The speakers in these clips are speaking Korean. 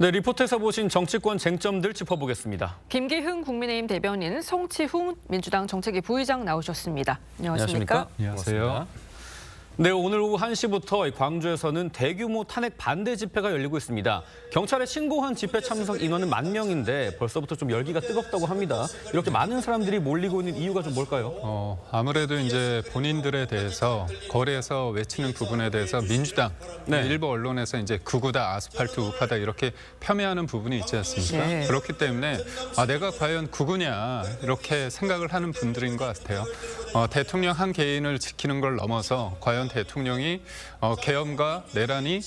네, 리포트에서 보신 정치권 쟁점들 짚어보겠습니다. 김기흥 국민의힘 대변인, 성치훈 민주당 정책위 부의장 나오셨습니다. 안녕하십니까? 안녕하세요. 네, 오늘 오후 1시부터 광주에서는 대규모 탄핵 반대 집회가 열리고 있습니다. 경찰에 신고한 집회 참석 인원은 10,000명인데 벌써부터 좀 열기가 뜨겁다고 합니다. 이렇게 많은 사람들이 몰리고 있는 이유가 좀 뭘까요? 아무래도 이제 본인들에 대해서 거리에서 외치는 부분에 대해서 민주당 일부 언론에서 이제 극우다, 아스팔트 우파다 이렇게 폄훼하는 부분이 있지 않습니까? 네. 그렇기 때문에 내가 과연 극우냐 이렇게 생각을 하는 분들인 것 같아요. 대통령 한 개인을 지키는 걸 넘어서 과연 대통령이 계엄과 내란이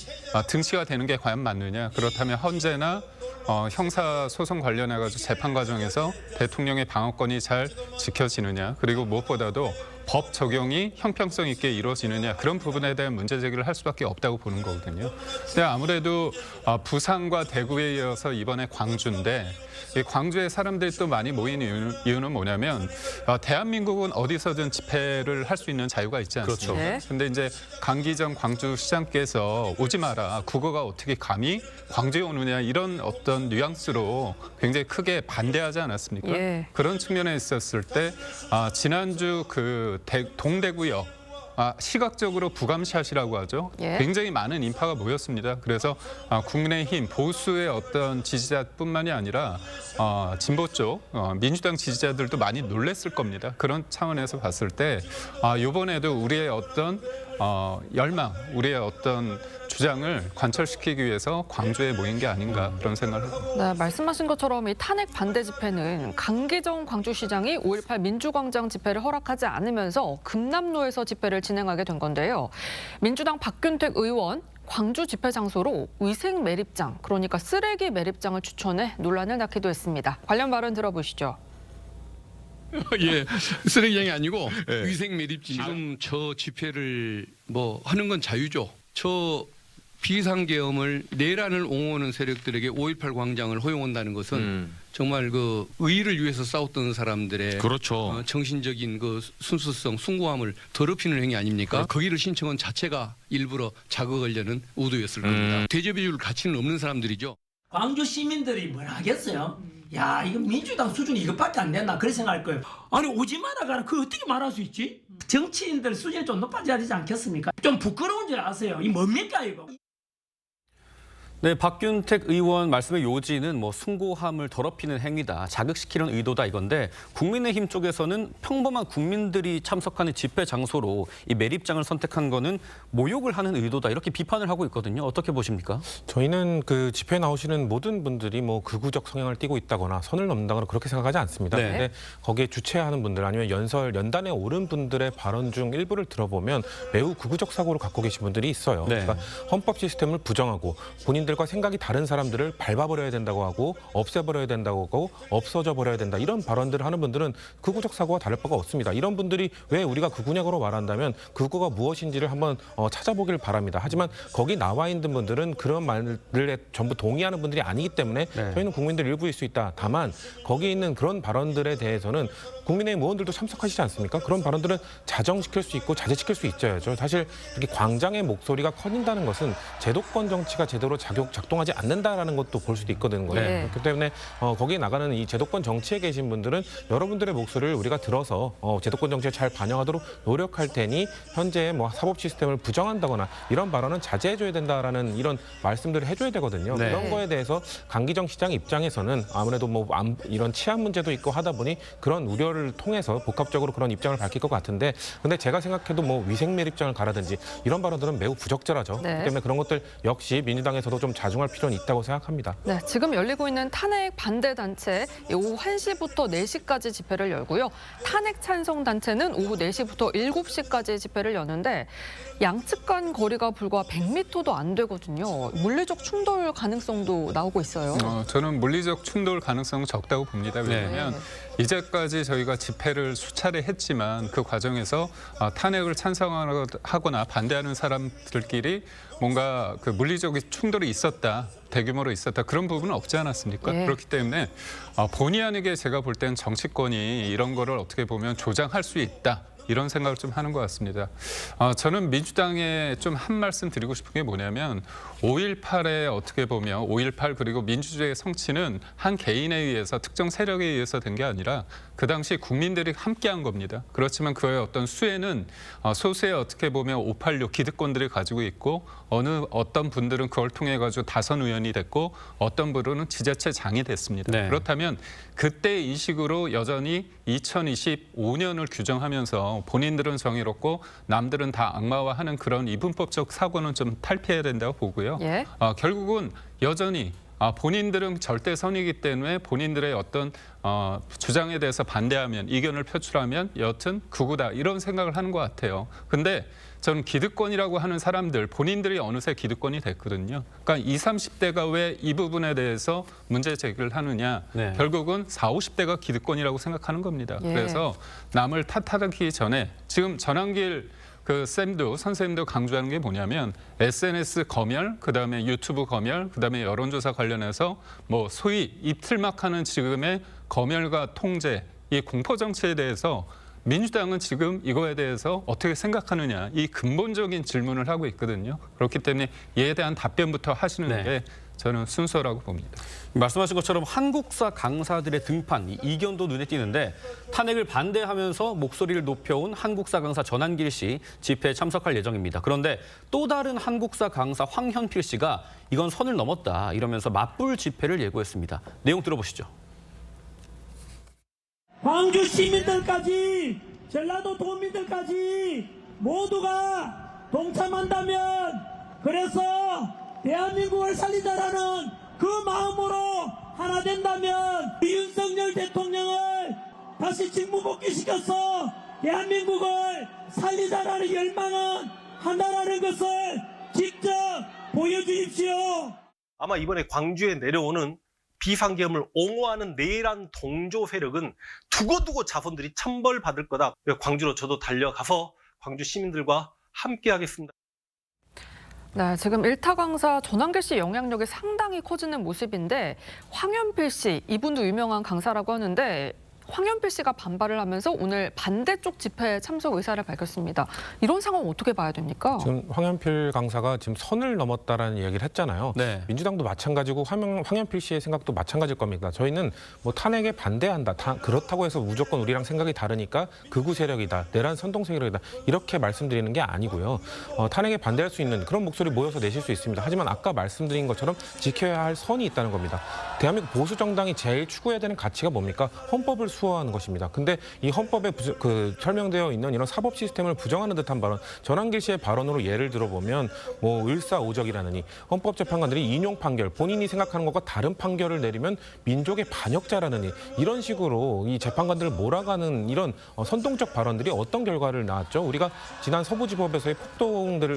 등치가 되는 게 과연 맞느냐. 그렇다면 헌재나 형사 소송 관련해가지고 재판 과정에서 대통령의 방어권이 잘 지켜지느냐. 그리고 무엇보다도 법 적용이 형평성 있게 이루어지느냐. 그런 부분에 대한 문제 제기를 할 수밖에 없다고 보는 거거든요. 근데 아무래도 부산과 대구에 이어서 이번에 광주인데 이 광주에 사람들이 또 많이 모인 이유는 뭐냐면 대한민국은 어디서든 집회를 할 수 있는 자유가 있지 않습니까? 그렇죠. 근데 이제 강기정 광주시장께서 오지 마라. 국어가 어떻게 감히 광주에 오느냐 이런 어떤 뉘앙스로 굉장히 크게 반대하지 않았습니까? 예. 그런 측면에 있었을 때 지난주 그 동대구역 시각적으로 부감샷이라고 하죠. 예. 굉장히 많은 인파가 모였습니다. 그래서 국민의힘 보수의 어떤 지지자뿐만이 아니라 진보 쪽 민주당 지지자들도 많이 놀랬을 겁니다. 그런 차원에서 봤을 때 이번에도 우리의 어떤 열망, 우리의 어떤 주장을 관철시키기 위해서 광주에 모인 게 아닌가 그런 생각을 합니다. 네, 말씀하신 것처럼 이 탄핵 반대 집회는 강기정 광주시장이 5.18 민주광장 집회를 허락하지 않으면서 금남로에서 집회를 진행하게 된 건데요. 민주당 박균택 의원, 광주 집회 장소로 위생 매립장, 그러니까 쓰레기 매립장을 추천해 논란을 낳기도 했습니다. 관련 발언 들어보시죠. 예, 쓰레기장이 아니고 위생 매립지. 지금 저 집회를 하는 건 자유죠. 저 비상계엄을 내란을 옹호하는 세력들에게 5.18 광장을 허용한다는 것은 정말 그 의의를 위해서 싸웠던 사람들의 그렇죠. 정신적인 그 순수성, 숭고함을 더럽히는 행위 아닙니까? 거기를 신청한 자체가 일부러 자극하려는 의도였을 겁니다. 대접해줄 가치는 없는 사람들이죠. 광주 시민들이 뭐라 하겠어요? 야, 이거 민주당 수준이 이것밖에 안 됐나? 그렇게 생각할 거예요. 아니, 오지 마라가라. 그거 어떻게 말할 수 있지? 정치인들 수준이 좀 높아져야 되지 않겠습니까? 좀 부끄러운 줄 아세요? 이 뭡니까, 이거? 네, 박균택 의원 말씀의 요지는 숭고함을 더럽히는 행위다, 자극시키는 의도다 이건데 국민의힘 쪽에서는 평범한 국민들이 참석하는 집회 장소로 이 매립장을 선택한 거는 모욕을 하는 의도다 이렇게 비판을 하고 있거든요. 어떻게 보십니까? 저희는 그 집회에 나오시는 모든 분들이 극우적 성향을 띠고 있다거나 선을 넘는다거나 그렇게 생각하지 않습니다. 네. 그런데 거기에 주최하는 분들 아니면 연단에 오른 분들의 발언 중 일부를 들어보면 매우 극우적 사고를 갖고 계신 분들이 있어요. 네. 그러니까 헌법 시스템을 부정하고 본인들과 생각이 다른 사람들을 밟아버려야 된다고 하고 없애버려야 된다고 하고 없어져 버려야 된다 이런 발언들을 하는 분들은 극우적 사고와 다를 바가 없습니다. 이런 분들이 왜 우리가 극우냐고 말한다면 극우가 무엇인지를 한번 찾아보길 바랍니다. 하지만 거기 나와 있는 분들은 그런 말들에 전부 동의하는 분들이 아니기 때문에 저희는 국민들 일부일 수 있다. 다만 거기 있는 그런 발언들에 대해서는 국민의힘 의원들도 참석하시지 않습니까? 그런 발언들은 자정시킬 수 있고 자제시킬 수 있어야죠. 사실 이렇게 광장의 목소리가 커진다는 것은 제도권 정치가 제대로 작동하지 않는다라는 것도 볼 수도 있거든요. 네. 그렇기 때문에 거기에 나가는 이 제도권 정치에 계신 분들은 여러분들의 목소리를 우리가 들어서 제도권 정치에 잘 반영하도록 노력할 테니 현재 사법 시스템을 부정한다거나 이런 발언은 자제해줘야 된다라는 이런 말씀들을 해줘야 되거든요. 네. 그런 거에 대해서 강기정 시장 입장에서는 아무래도 이런 치안 문제도 있고 하다 보니 그런 우려를 통해서 복합적으로 그런 입장을 밝힐 것 같은데 근데 제가 생각해도 위생 매립장을 가라든지 이런 발언들은 매우 부적절하죠. 네. 그렇기 때문에 그런 것들 역시 민주당에서도 좀 자중할 필요는 있다고 생각합니다. 네, 지금 열리고 있는 탄핵 반대 단체 오후 1시부터 4시까지 집회를 열고요. 탄핵 찬성 단체는 오후 4시부터 7시까지 집회를 여는데 양측 간 거리가 불과 100m도 안 되거든요. 물리적 충돌 가능성도 나오고 있어요. 저는 물리적 충돌 가능성은 적다고 봅니다. 왜냐하면 이제까지 저희가 집회를 수차례 했지만 그 과정에서 탄핵을 찬성하거나 반대하는 사람들끼리 뭔가 그 물리적 충돌이 있었다, 대규모로 있었다 그런 부분은 없지 않았습니까? 예. 그렇기 때문에 본의 아니게 제가 볼 땐 정치권이 이런 거를 어떻게 보면 조장할 수 있다. 이런 생각을 좀 하는 것 같습니다. 저는 민주당에 좀 한 말씀 드리고 싶은 게 뭐냐면 5.18에 어떻게 보면 5.18 그리고 민주주의의 성취는 한 개인에 의해서 특정 세력에 의해서 된 게 아니라 그 당시 국민들이 함께한 겁니다. 그렇지만 그의 어떤 수혜는 소수의 어떻게 보면 586 기득권들이 가지고 있고 어떤 분들은 그걸 통해 가지고 다선 의원이 됐고 어떤 분들은 지자체장이 됐습니다. 네. 그렇다면 그때 이 식으로 여전히 2025년을 규정하면서 본인들은 정의롭고 남들은 다 악마화하는 그런 이분법적 사고는 좀 탈피해야 된다고 보고요. 예. 결국은 여전히 본인들은 절대선이기 때문에 본인들의 어떤 주장에 대해서 반대하면 이견을 표출하면 여튼 극우다 이런 생각을 하는 것 같아요. 근데 저는 기득권이라고 하는 사람들 본인들이 어느새 기득권이 됐거든요. 그러니까 20, 30대가 왜 이 부분에 대해서 문제 제기를 하느냐. 네. 결국은 40, 50대가 기득권이라고 생각하는 겁니다. 예. 그래서 남을 탓하기 전에 지금 전환길 선생님도 강조하는 게 뭐냐면 SNS 검열, 그다음에 유튜브 검열, 그다음에 여론조사 관련해서 뭐 소위 입틀막하는 지금의 검열과 통제, 이 공포 정치에 대해서 민주당은 지금 이거에 대해서 어떻게 생각하느냐 이 근본적인 질문을 하고 있거든요. 그렇기 때문에 이에 대한 답변부터 하시는 네. 게 저는 순서라고 봅니다. 말씀하신 것처럼 한국사 강사들의 등판, 이 이견도 눈에 띄는데 탄핵을 반대하면서 목소리를 높여온 한국사 강사 전한길 씨 집회에 참석할 예정입니다. 그런데 또 다른 한국사 강사 황현필 씨가 이건 선을 넘었다 이러면서 맞불 집회를 예고했습니다. 내용 들어보시죠. 광주 시민들까지 전라도 도민들까지 모두가 동참한다면 그래서 대한민국을 살리자라는 그 마음으로 하나 된다면 윤석열 대통령을 다시 직무 복귀시켜서 대한민국을 살리자라는 열망은 한다라는 것을 직접 보여주십시오. 아마 이번에 광주에 내려오는 비상계엄을 옹호하는 내란 동조 세력은 두고두고 자손들이 천벌받을 거다. 광주로 저도 달려가서 광주 시민들과 함께 하겠습니다. 네, 지금 일타 강사 전한길 씨 영향력이 상당히 커지는 모습인데 황현필 씨, 이분도 유명한 강사라고 하는데 황현필 씨가 반발을 하면서 오늘 반대쪽 집회에 참석 의사를 밝혔습니다. 이런 상황 어떻게 봐야 됩니까? 지금 황현필 강사가 지금 선을 넘었다라는 이야기를 했잖아요. 네. 민주당도 마찬가지고 황현필 씨의 생각도 마찬가지일 겁니다. 저희는 뭐 탄핵에 반대한다. 그렇다고 해서 무조건 우리랑 생각이 다르니까 극우 세력이다. 내란 선동 세력이다. 이렇게 말씀드리는 게 아니고요. 탄핵에 반대할 수 있는 그런 목소리 모여서 내실 수 있습니다. 하지만 아까 말씀드린 것처럼 지켜야 할 선이 있다는 겁니다. 대한민국 보수 정당이 제일 추구해야 되는 가치가 뭡니까? 헌법을 수호하는 것입니다. 근데 이 헌법에 설명되어 있는 이런 사법 시스템을 부정하는 듯한 발언, 전한길 씨의 발언으로 예를 들어보면 뭐 을사오적이라느니 헌법재판관들이 인용 판결, 본인이 생각하는 것과 다른 판결을 내리면 민족의 반역자라느니 이런 식으로 이 재판관들을 몰아가는 이런 선동적 발언들이 어떤 결과를 낳았죠? 우리가 지난 서부지법에서의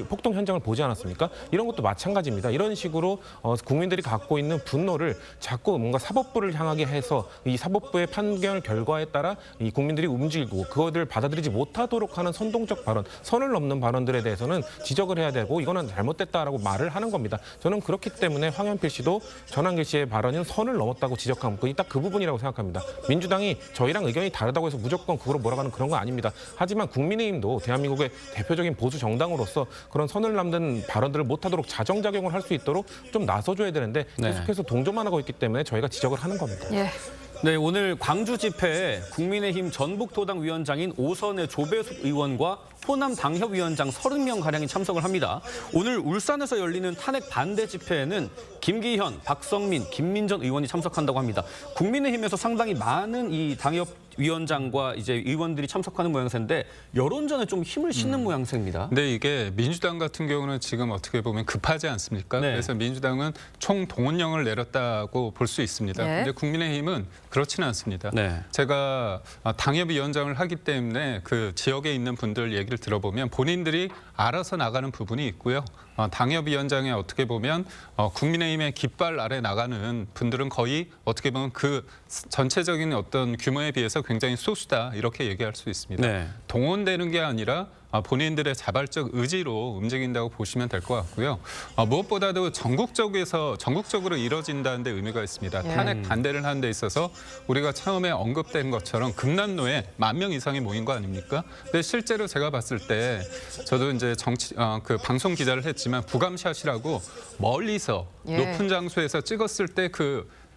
폭동 현장을 보지 않았습니까? 이런 것도 마찬가지입니다. 이런 식으로 국민들이 갖고 있는 분노를 자꾸 뭔가 사법부를 향하게 해서 이 사법부의 판결 결과에 따라 이 국민들이 움직이고 그것을 받아들이지 못하도록 하는 선동적 발언, 선을 넘는 발언들에 대해서는 지적을 해야 되고 이거는 잘못됐다라고 말을 하는 겁니다. 저는 그렇기 때문에 황현필 씨도 전한길 씨의 발언은 선을 넘었다고 지적한 거 딱 그 부분이라고 생각합니다. 민주당이 저희랑 의견이 다르다고 해서 무조건 그거로 몰아가는 그런 건 아닙니다. 하지만 국민의힘도 대한민국의 대표적인 보수 정당으로서 그런 선을 넘는 발언들을 못하도록 자정작용을 할 수 있도록 좀 나서줘야 되는데 계속해서 동조만 하고 있기 때문에 저희가 지적을 하는 겁니다. 예. 네, 오늘 광주 집회에 국민의힘 전북도당 위원장인 오선의 조배숙 의원과 호남 당협위원장 30명가량이 참석을 합니다. 오늘 울산에서 열리는 탄핵 반대 집회에는 김기현, 박성민, 김민전 의원이 참석한다고 합니다. 국민의힘에서 상당히 많은 이 당협위원장과 이제 의원들이 참석하는 모양새인데 여론전에 좀 힘을 싣는 모양새입니다. 근데 이게 민주당 같은 경우는 지금 어떻게 보면 급하지 않습니까? 네. 그래서 민주당은 총동원령을 내렸다고 볼 수 있습니다. 예. 근데 국민의힘은 그렇지는 않습니다. 네. 제가 당협위원장을 하기 때문에 그 지역에 있는 분들 얘기를 들어보면 본인들이 알아서 나가는 부분이 있고요. 당협위원장에 어떻게 보면 국민의힘의 깃발 아래 나가는 분들은 거의 어떻게 보면 그 전체적인 어떤 규모에 비해서 굉장히 소수다 이렇게 얘기할 수 있습니다. 네. 동원되는 게 아니라 본인들의 자발적 의지로 움직인다고 보시면 될 것 같고요. 무엇보다도 전국적으로 이뤄진다는 데 의미가 있습니다. 예. 탄핵 반대를 하는 데 있어서 우리가 처음에 언급된 것처럼 금남로에 10,000명 이상이 모인 거 아닙니까? 근데 실제로 제가 봤을 때 저도 이제 그 방송 기자를 했지만 부감샷이라고 멀리서 예. 높은 장소에서 찍었을 때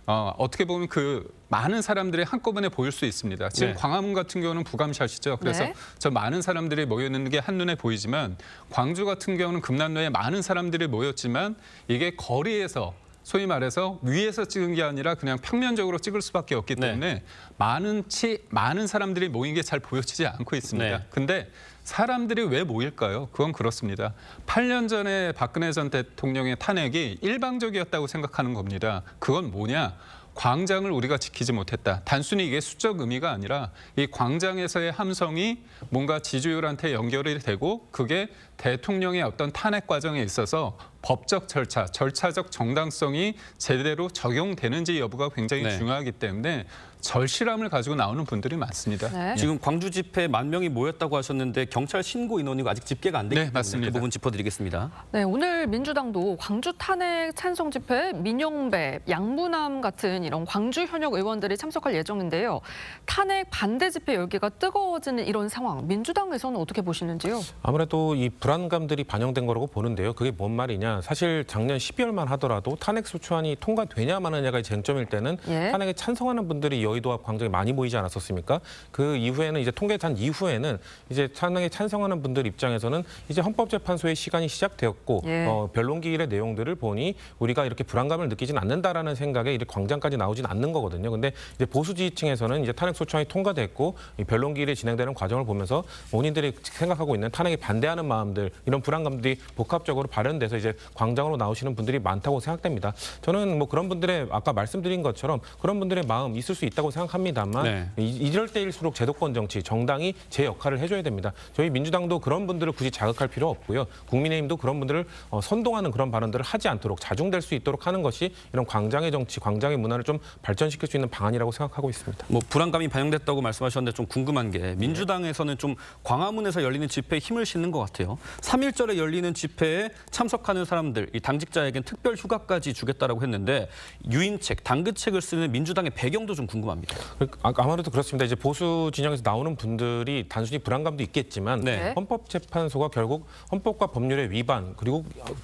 어떻게 보면 그 많은 사람들이 한꺼번에 보일 수 있습니다. 지금 네. 광화문 같은 경우는 부감샷이죠. 그래서 네. 저 많은 사람들이 모여 있는 게 한눈에 보이지만 광주 같은 경우는 금남로에 많은 사람들이 모였지만 이게 거리에서 소위 말해서 위에서 찍은 게 아니라 그냥 평면적으로 찍을 수밖에 없기 때문에 많은 사람들이 모인 게 잘 보여지지 않고 있습니다. 네. 근데 사람들이 왜 모일까요? 그건 그렇습니다. 8년 전에 박근혜 전 대통령의 탄핵이 일방적이었다고 생각하는 겁니다. 그건 뭐냐? 광장을 우리가 지키지 못했다. 단순히 이게 수적 의미가 아니라 이 광장에서의 함성이 뭔가 지지율한테 연결이 되고 그게 대통령의 어떤 탄핵 과정에 있어서 법적 절차적 정당성이 제대로 적용되는지 여부가 굉장히 네. 중요하기 때문에 절실함을 가지고 나오는 분들이 많습니다. 네. 지금 광주 집회 10,000명이 모였다고 하셨는데 경찰 신고 인원이 아직 집계가 안 되기 네, 때문에 맞습니다. 그 부분 짚어드리겠습니다. 네, 오늘 민주당도 광주 탄핵 찬성 집회에 민영배, 양부남 같은 이런 광주 현역 의원들이 참석할 예정인데요. 탄핵 반대 집회 열기가 뜨거워지는 이런 상황, 민주당에서는 어떻게 보시는지요? 아무래도 이 불안감들이 반영된 거라고 보는데요. 그게 뭔 말이냐. 사실 작년 12월만 하더라도 탄핵 소추안이 통과되냐 마느냐가 쟁점일 때는 예. 탄핵에 찬성하는 분들이 여의도 앞 광장에 많이 모이지 않았었습니까? 그 이후에는 이제 통계단 이후에는 이제 탄핵에 찬성하는 분들 입장에서는 이제 헌법재판소의 시간이 시작되었고 예. 변론기일의 내용들을 보니 우리가 이렇게 불안감을 느끼진 않는다라는 생각에 이렇게 광장까지 나오진 않는 거거든요. 근데 이제 보수 지지층에서는 이제 탄핵 소추안이 통과됐고 이 변론기일이 진행되는 과정을 보면서 본인들이 생각하고 있는 탄핵에 반대하는 마음들 이런 불안감들이 복합적으로 발현돼서 이제 광장으로 나오시는 분들이 많다고 생각됩니다. 저는 뭐 그런 분들의 아까 말씀드린 것처럼 그런 분들의 마음 있을 수 있다고 생각합니다만 네. 이럴 때일수록 제도권 정치, 정당이 제 역할을 해줘야 됩니다. 저희 민주당도 그런 분들을 굳이 자극할 필요 없고요. 국민의힘도 그런 분들을 선동하는 그런 발언들을 하지 않도록 자중될 수 있도록 하는 것이 이런 광장의 정치, 광장의 문화를 좀 발전시킬 수 있는 방안이라고 생각하고 있습니다. 뭐 불안감이 반영됐다고 말씀하셨는데 좀 궁금한 게 민주당에서는 좀 광화문에서 열리는 집회에 힘을 싣는 것 같아요. 3.1절에 열리는 집회에 참석하는 사람들, 이 당직자에겐 특별 휴가까지 주겠다라고 했는데 유인책, 당근책을 쓰는 민주당의 배경도 좀 궁금합니다. 아무래도 그렇습니다. 이제 보수 진영에서 나오는 분들이 단순히 불안감도 있겠지만 네. 헌법재판소가 결국 헌법과 법률의 위반 그리고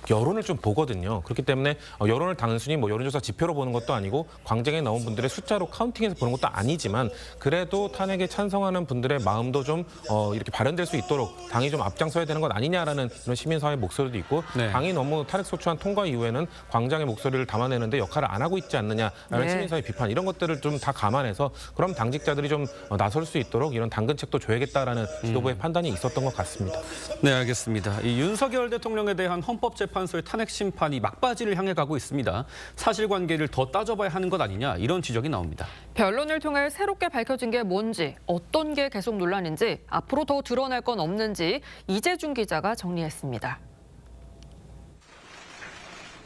여론을 좀 보거든요. 그렇기 때문에 여론을 단순히 뭐 여론조사 지표로 보는 것도 아니고 광장에 나온 분들의 숫자로 카운팅해서 보는 것도 아니지만 그래도 탄핵에 찬성하는 분들의 마음도 좀 이렇게 발현될 수 있도록 당이 좀 앞장서야 되는 것 아니냐라는 이런 시민사회 목소리도 있고 네. 당이 너무 탄핵 소추안 통과 이후에는 광장의 목소리를 담아내는데 역할을 안 하고 있지 않느냐라는 네. 시민사회 비판 이런 것들을 좀 다 감안해서 그럼 당직자들이 좀 나설 수 있도록 이런 당근책도 줘야겠다라는 지도부의 판단이 있었던 것 같습니다. 네, 알겠습니다. 이 윤석열 대통령에 대한 헌법재판소의 탄핵 심판이 막바지를 향해 가고 있습니다. 사실관계를 더 따져봐야 하는 것 아니냐 이런 지적이 나옵니다. 변론을 통해 새롭게 밝혀진 게 뭔지, 어떤 게 계속 논란인지, 앞으로 더 드러날 건 없는지 이재준 기자가 정리했습니다.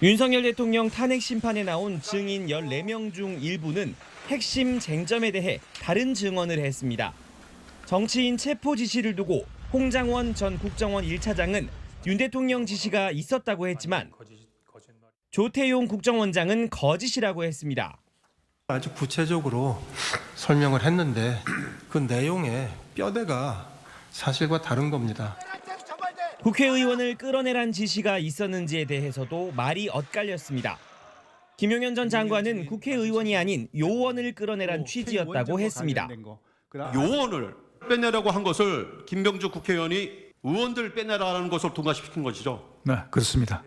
윤석열 대통령 탄핵 심판에 나온 증인 14명 중 일부는 핵심 쟁점에 대해 다른 증언을 했습니다. 정치인 체포 지시를 두고 홍장원 전 국정원 1차장은 윤 대통령 지시가 있었다고 했지만 조태용 국정원장은 거짓이라고 했습니다. 아주 구체적으로 설명을 했는데 그 내용의 뼈대가 사실과 다른 겁니다. 국회의원을 끌어내란 지시가 있었는지에 대해서도 말이 엇갈렸습니다. 김용현 전 장관은 국회의원이 아닌 요원을 끌어내란 취지였다고 했습니다. 요원을 빼내라고 한 것을 김병주 국회의원이 의원들 빼내라는 것을 통과시킨 것이죠. 네, 그렇습니다.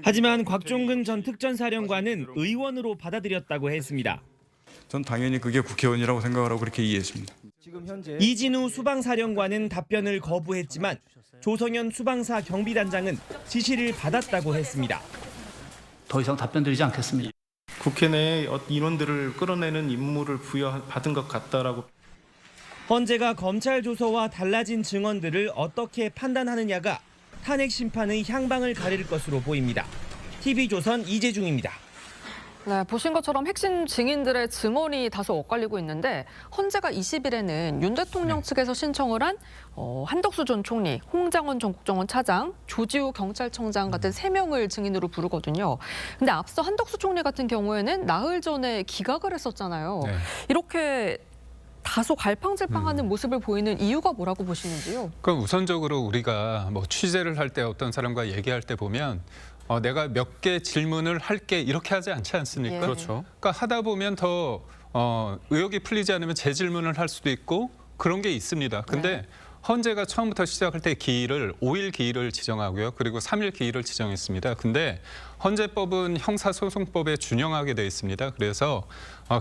하지만 곽종근 전 특전사령관은 의원으로 받아들였다고 했습니다. 전 당연히 그게 국회의원이라고 생각을 하고 그렇게 이해했습니다. 이진우 수방사령관은 답변을 거부했지만 조성현 수방사 경비단장은 지시를 받았다고 했습니다. 더 이상 답변 드리지 않겠습니다. 국회 내에 인원들을 끌어내는 임무를 부여받은 것 같다라고. 헌재가 검찰 조서와 달라진 증언들을 어떻게 판단하느냐가 탄핵 심판의 향방을 가릴 것으로 보입니다. TV조선 이재중입니다. 네, 보신 것처럼 핵심 증인들의 증언이 다소 엇갈리고 있는데 헌재가 20일에는 윤 대통령 측에서 신청을 한 한덕수 전 총리, 홍장원 전 국정원 차장, 조지우 경찰청장 같은 3명을 증인으로 부르거든요. 근데 앞서 한덕수 총리 같은 경우에는 나흘 전에 기각을 했었잖아요. 네. 이렇게 다소 갈팡질팡하는 모습을 보이는 이유가 뭐라고 보시는지요? 그럼 우선적으로 우리가 뭐 취재를 할 때 어떤 사람과 얘기할 때 보면 내가 몇 개 질문을 할게 이렇게 하지 않지 않습니까? 예. 그렇죠. 그러니까 하다 보면 더 의혹이 풀리지 않으면 재질문을 할 수도 있고 그런 게 있습니다. 근데 헌재가 처음부터 시작할 때 기일을 5일 기일을 지정하고요. 그리고 3일 기일을 지정했습니다. 근데 헌재법은 형사소송법에 준용하게 돼 있습니다. 그래서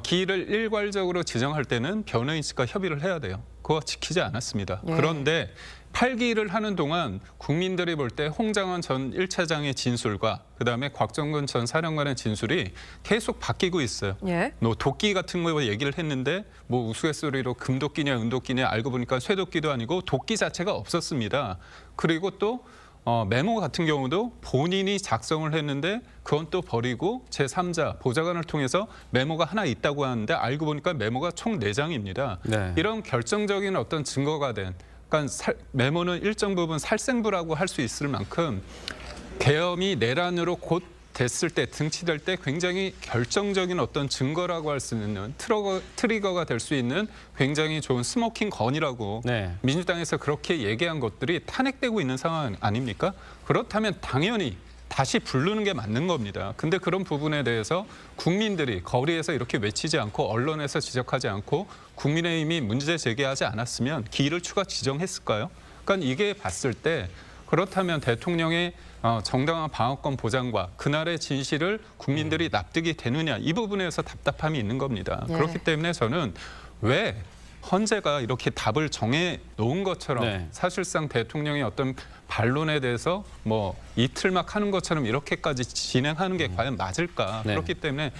기일을 일괄적으로 지정할 때는 변호인 측과 협의를 해야 돼요. 그거 지키지 않았습니다. 예. 그런데 8기일을 하는 동안 국민들이 볼 때 홍장원 전 1차장의 진술과 그다음에 곽정근 전 사령관의 진술이 계속 바뀌고 있어요. 예. 도끼 같은 거 얘기를 했는데 뭐 우스갯소리로 금도끼냐 은도끼냐 알고 보니까 쇠도끼도 아니고 도끼 자체가 없었습니다. 그리고 또 메모 같은 경우도 본인이 작성을 했는데 그건 또 버리고 제3자 보좌관을 통해서 메모가 하나 있다고 하는데 알고 보니까 메모가 총 4장입니다. 네. 이런 결정적인 어떤 증거가 된 그러니까 메모는 일정 부분 살생부라고 할 수 있을 만큼 계엄이 내란으로 곧 됐을 때 등치될 때 굉장히 결정적인 어떤 증거라고 할 수 있는 트리거가 될 수 있는 굉장히 좋은 스모킹 건이라고 네. 민주당에서 그렇게 얘기한 것들이 탄핵되고 있는 상황 아닙니까? 그렇다면 당연히 다시 부르는 게 맞는 겁니다. 근데 그런 부분에 대해서 국민들이 거리에서 이렇게 외치지 않고 언론에서 지적하지 않고 국민의힘이 문제 제기하지 않았으면 기일을 추가 지정했을까요? 그러니까 이게 봤을 때 그렇다면 대통령의 정당한 방어권 보장과 그날의 진실을 국민들이 납득이 되느냐 이 부분에서 답답함이 있는 겁니다. 예. 그렇기 때문에 저는 왜 헌재가 이렇게 답을 정해 놓은 것처럼 네. 사실상 대통령의 어떤 반론에 대해서 뭐 이틀 막 하는 것처럼 이렇게까지 진행하는 게 과연 맞을까? 네. 그렇기 때문에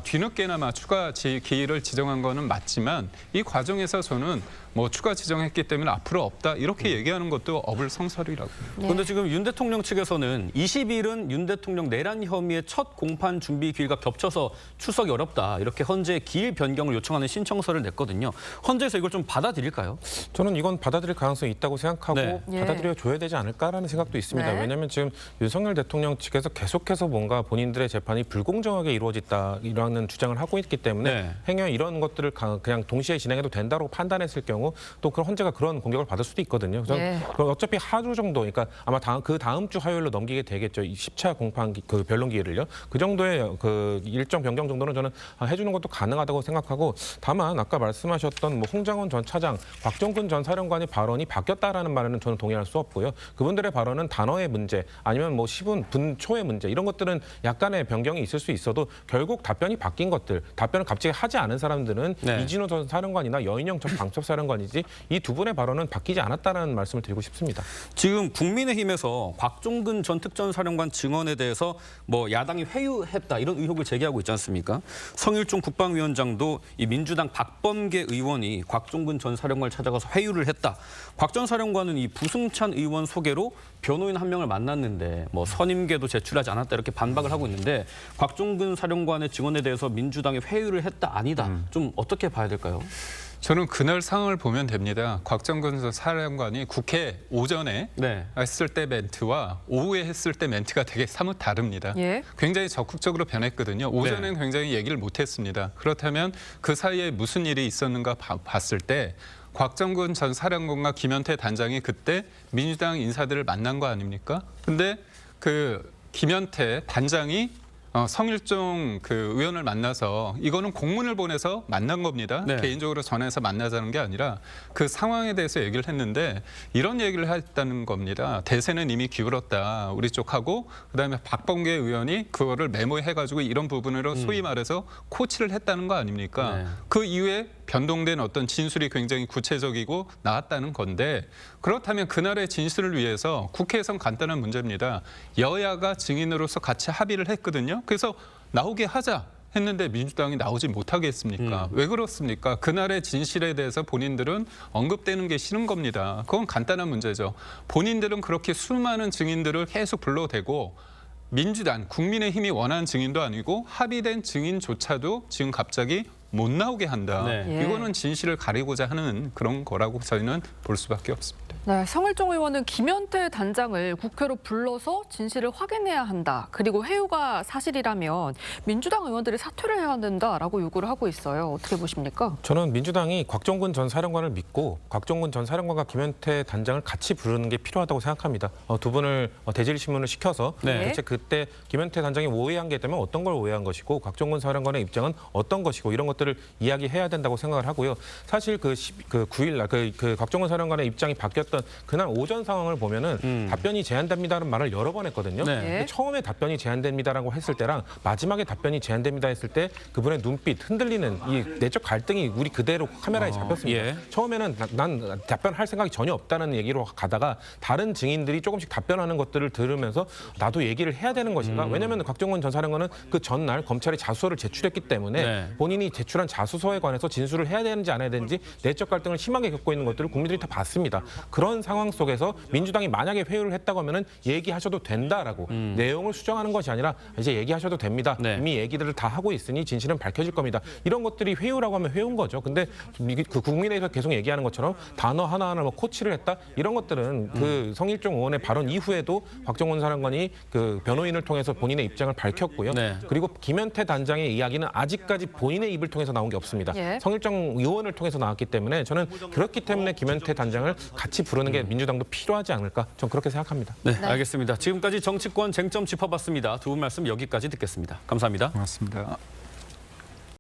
뒤늦게나마 추가 기일을 지정한 거는 맞지만 이 과정에서 저는 뭐 추가 지정했기 때문에 앞으로 없다 이렇게 얘기하는 것도 어불성설이라고. 그런데 지금 윤 대통령 측에서는 20일은 윤 대통령 내란 혐의의 첫 공판 준비 기일과 겹쳐서 출석이 어렵다 이렇게 헌재에 기일 변경을 요청하는 신청서를 냈거든요. 헌재에서 이걸 좀 받아들일까요? 저는 이건 받아들일 가능성이 있다고 생각하고 네. 예. 받아들여 줘야 되지 않을까라는 생각도 있습니다. 네. 왜냐하면 지금 윤석열 대통령 측에서 계속해서 뭔가 본인들의 재판이 불공정하게 이루어졌다라는 주장을 하고 있기 때문에 네. 행여 이런 것들을 그냥 동시에 진행해도 된다고 판단했을 경우 또 그 헌재가 그런 공격을 받을 수도 있거든요. 그래서 예. 어차피 하루 정도, 그러니까 아마 다음 주 화요일로 넘기게 되겠죠. 이 10차 공판 그 변론 기회를요. 그 정도의 그 일정 변경 정도는 저는 해주는 것도 가능하다고 생각하고 다만 아까 말씀하셨던 뭐 홍장원 전 차장, 곽정근 전 사령관의 발언이 바뀌었다라는 말에는 저는 동의할 수 없고요. 그분들의 발언은 단어의 문제 아니면 뭐 시분 분초의 문제 이런 것들은 약간의 변경이 있을 수 있어도 결국 답변이 바뀐 것들, 답변을 갑자기 하지 않은 사람들은 네. 이진호 전 사령관이나 여인영 전 방첩사령관이지 이 두 분의 발언은 바뀌지 않았다는 말씀을 드리고 싶습니다. 지금 국민의힘에서 곽종근 전 특전사령관 증언에 대해서 뭐 야당이 회유했다 이런 의혹을 제기하고 있지 않습니까? 성일종 국방위원장도 이 민주당 박범계 의원이 곽종근 전 사령관을 찾아가서 회유를 했다. 곽 전 사령관은 이 부승찬 의원 소개로 변호인 한 명을 만났는데 뭐 선임계도 제출하지 않았다 이렇게 반박을 하고 있는데 곽종근 사령관의 증언에 대해서 민주당이 회유를 했다 아니다. 좀 어떻게 봐야 될까요? 저는 그날 상황을 보면 됩니다. 곽정근 사령관이 국회 오전에 네. 했을 때 멘트와 오후에 했을 때 멘트가 되게 사뭇 다릅니다. 예. 굉장히 적극적으로 변했거든요. 오전에는 굉장히 얘기를 못했습니다. 그렇다면 그 사이에 무슨 일이 있었는가 봤을 때 곽정근 전 사령관과 김현태 단장이 그때 민주당 인사들을 만난 거 아닙니까? 근데 그 김현태 단장이 성일종 그 의원을 만나서 이거는 공문을 보내서 만난 겁니다. 네. 개인적으로 전화해서 만나자는 게 아니라 그 상황에 대해서 얘기를 했는데 이런 얘기를 했다는 겁니다. 대세는 이미 기울었다. 우리 쪽하고 그다음에 박범계 의원이 그거를 메모해가지고 이런 부분으로 소위 말해서 코치를 했다는 거 아닙니까? 네. 그 이후에 변동된 어떤 진술이 굉장히 구체적이고 나왔다는 건데 그렇다면 그날의 진술을 위해서 국회에선 간단한 문제입니다. 여야가 증인으로서 같이 합의를 했거든요. 그래서 나오게 하자 했는데 민주당이 나오지 못하게 했습니까? 왜 그렇습니까? 그날의 진실에 대해서 본인들은 언급되는 게 싫은 겁니다. 그건 간단한 문제죠. 본인들은 그렇게 수많은 증인들을 계속 불러대고 민주당, 국민의힘이 원하는 증인도 아니고 합의된 증인조차도 지금 갑자기 못 나오게 한다. 네. 예. 이거는 진실을 가리고자 하는 그런 거라고 저희는 볼 수밖에 없습니다. 네, 성일종 의원은 김현태 단장을 국회로 불러서 진실을 확인해야 한다. 그리고 회유가 사실이라면 민주당 의원들이 사퇴를 해야 된다라고 요구를 하고 있어요. 어떻게 보십니까? 저는 민주당이 곽종근 전 사령관을 믿고 곽종근 전 사령관과 김현태 단장을 같이 부르는 게 필요하다고 생각합니다. 두 분을 대질신문을 시켜서 네. 대체 그때 김현태 단장이 오해한 게 있다면 어떤 걸 오해한 것이고 곽종근 사령관의 입장은 어떤 것이고 이런 것들을 이야기해야 된다고 생각을 하고요. 사실 그 9일 날 그 곽종근 사령관의 입장이 바뀌었던 그날 오전 상황을 보면은 답변이 제한됩니다라는 말을 여러 번 했거든요. 네. 근데 처음에 답변이 제한됩니다라고 했을 때랑 마지막에 답변이 제한됩니다 했을 때 그분의 눈빛 흔들리는 이 내적 갈등이 우리 그대로 카메라에 잡혔습니다. 예. 처음에는 난 답변할 생각이 전혀 없다는 얘기로 가다가 다른 증인들이 조금씩 답변하는 것들을 들으면서 나도 얘기를 해야 되는 것인가? 왜냐하면 곽종근 전 사령관은 그 전날 검찰이 자수서를 제출했기 때문에 네. 본인이 제출한 자수서에 관해서 진술을 해야 되는지 안 해야 되는지 내적 갈등을 심하게 겪고 있는 것들을 국민들이 다 봤습니다. 그런 상황 속에서 민주당이 만약에 회유를 했다고 하면은 얘기하셔도 된다라고 내용을 수정하는 것이 아니라 이제 얘기하셔도 됩니다. 네. 이미 얘기들을 다 하고 있으니 진실은 밝혀질 겁니다. 이런 것들이 회유라고 하면 회유인 거죠. 근데 그 국민의힘에서 계속 얘기하는 것처럼 단어 하나하나 뭐 코치를 했다 이런 것들은 그 성일종 의원의 발언 이후에도 곽종원 사령관이 그 변호인을 통해서 본인의 입장을 밝혔고요. 네. 그리고 김현태 단장의 이야기는 아직까지 본인의 입을 통해서 나온 게 없습니다. 예. 성일종 의원을 통해서 나왔기 때문에 저는 그렇기 때문에 김현태 단장을 같이 부르는 게 민주당도 필요하지 않을까? 전 그렇게 생각합니다. 네, 알겠습니다. 지금까지 정치권 쟁점 짚어봤습니다. 두 분 말씀 여기까지 듣겠습니다. 감사합니다. 고맙습니다.